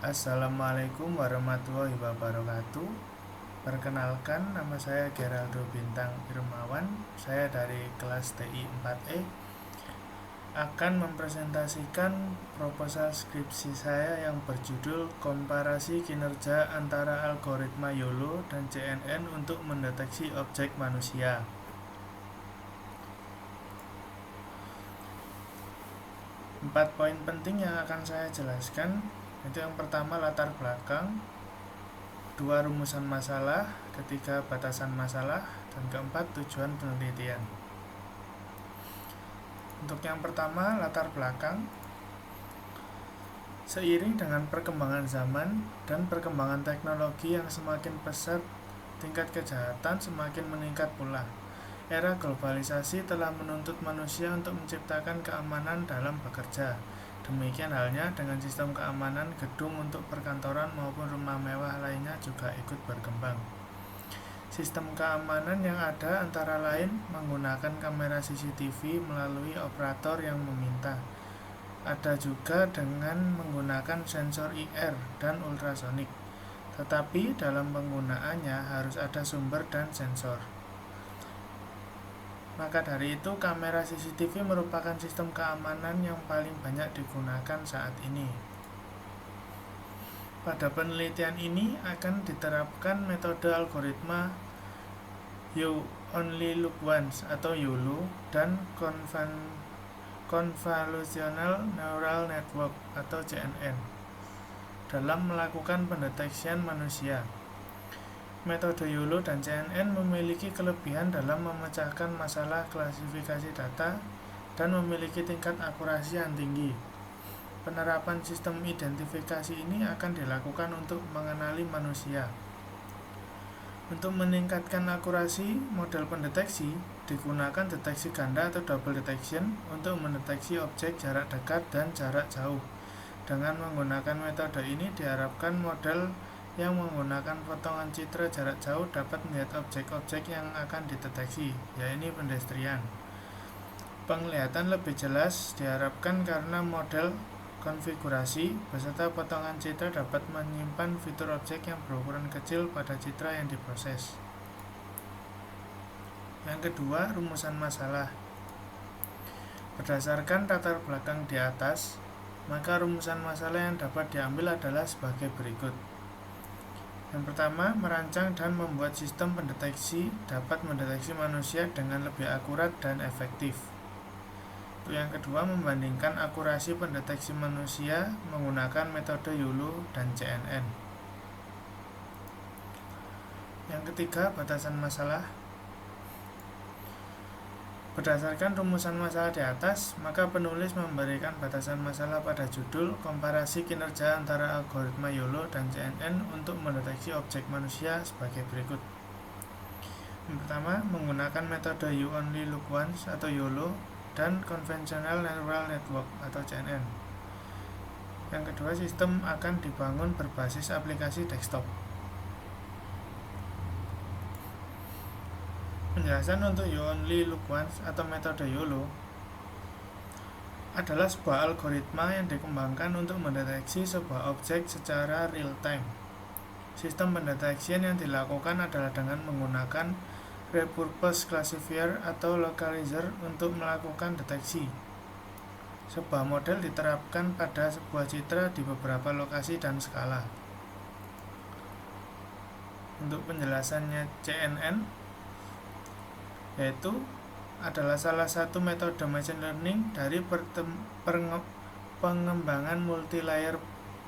Assalamualaikum warahmatullahi wabarakatuh. Perkenalkan, nama saya Geraldo Bintang Irmawan. Saya dari kelas TI 4E akan mempresentasikan proposal skripsi saya yang berjudul Komparasi Kinerja Antara Algoritma YOLO dan CNN untuk Mendeteksi Objek Manusia. 4 poin penting yang akan saya jelaskan. Itu yang pertama, latar belakang, 2, rumusan masalah, ketiga, batasan masalah, dan keempat, tujuan penelitian. Untuk yang pertama, latar belakang. Seiring dengan perkembangan zaman dan perkembangan teknologi yang semakin pesat, tingkat kejahatan semakin meningkat pula. Era globalisasi telah menuntut manusia untuk menciptakan keamanan dalam bekerja. Demikian halnya dengan sistem keamanan gedung untuk perkantoran maupun rumah mewah lainnya juga ikut berkembang. Sistem keamanan yang ada antara lain menggunakan kamera CCTV melalui operator yang meminta. Ada juga dengan menggunakan sensor IR dan ultrasonik. Tetapi dalam penggunaannya harus ada sumber dan sensor. Maka dari itu, kamera CCTV merupakan sistem keamanan yang paling banyak digunakan saat ini. Pada penelitian ini akan diterapkan metode algoritma You Only Look Once atau YOLO dan Convolutional Neural Network atau CNN dalam melakukan pendeteksian manusia. Metode YOLO dan CNN memiliki kelebihan dalam memecahkan masalah klasifikasi data dan memiliki tingkat akurasi yang tinggi. Penerapan sistem identifikasi ini akan dilakukan untuk mengenali manusia. Untuk meningkatkan akurasi model pendeteksi, digunakan deteksi ganda atau double detection untuk mendeteksi objek jarak dekat dan jarak jauh. Dengan menggunakan metode ini diharapkan model yang menggunakan potongan citra jarak jauh dapat melihat objek-objek yang akan dideteksi, yaitu pedestrian. Penglihatan lebih jelas diharapkan karena model konfigurasi beserta potongan citra dapat menyimpan fitur objek yang berukuran kecil pada citra yang diproses. Yang kedua, rumusan masalah. Berdasarkan latar belakang di atas, maka rumusan masalah yang dapat diambil adalah sebagai berikut. Yang pertama, merancang dan membuat sistem pendeteksi dapat mendeteksi manusia dengan lebih akurat dan efektif. Yang kedua, membandingkan akurasi pendeteksi manusia menggunakan metode YOLO dan CNN. Yang ketiga, batasan masalah. Berdasarkan rumusan masalah di atas, maka penulis memberikan batasan masalah pada judul Komparasi Kinerja Antara Algoritma YOLO dan CNN untuk Mendeteksi Objek Manusia sebagai berikut. Yang pertama, menggunakan metode You Only Look Once atau YOLO dan Convolutional Neural Network atau CNN. Yang kedua, sistem akan dibangun berbasis aplikasi desktop. Penjelasan untuk You Only Look Once atau metode YOLO adalah sebuah algoritma yang dikembangkan untuk mendeteksi sebuah objek secara real time. Sistem pendeteksian yang dilakukan adalah dengan menggunakan repurpose classifier atau localizer untuk melakukan deteksi. Sebuah model diterapkan pada sebuah citra di beberapa lokasi dan skala. Untuk penjelasannya, CNN yaitu adalah salah satu metode machine learning dari pengembangan multi-layer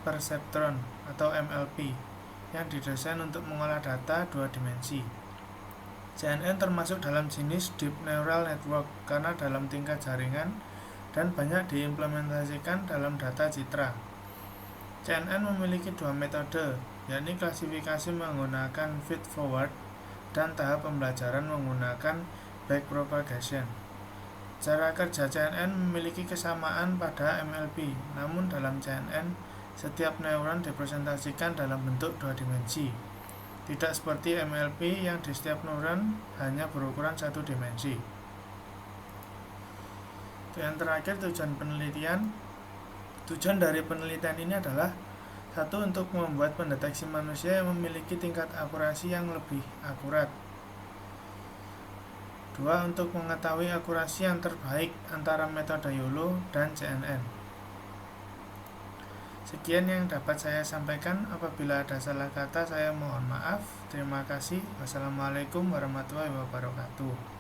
perceptron atau MLP yang didesain untuk mengolah data 2 dimensi. CNN termasuk dalam jenis Deep Neural Network karena dalam tingkat jaringan dan banyak diimplementasikan dalam data citra. CNN memiliki 2 metode, yakni klasifikasi menggunakan feed-forward dan tahap pembelajaran menggunakan backpropagation. Cara kerja CNN memiliki kesamaan pada MLP, namun dalam CNN, setiap neuron dipresentasikan dalam bentuk 2 dimensi. Tidak seperti MLP yang di setiap neuron hanya berukuran 1 dimensi. Yang terakhir, tujuan penelitian. Tujuan dari penelitian ini adalah Satu, untuk membuat pendeteksi manusia yang memiliki tingkat akurasi yang lebih akurat. Dua, untuk mengetahui akurasi yang terbaik antara metode YOLO dan CNN. Sekian yang dapat saya sampaikan. Apabila ada salah kata, saya mohon maaf. Terima kasih. Wassalamualaikum warahmatullahi wabarakatuh.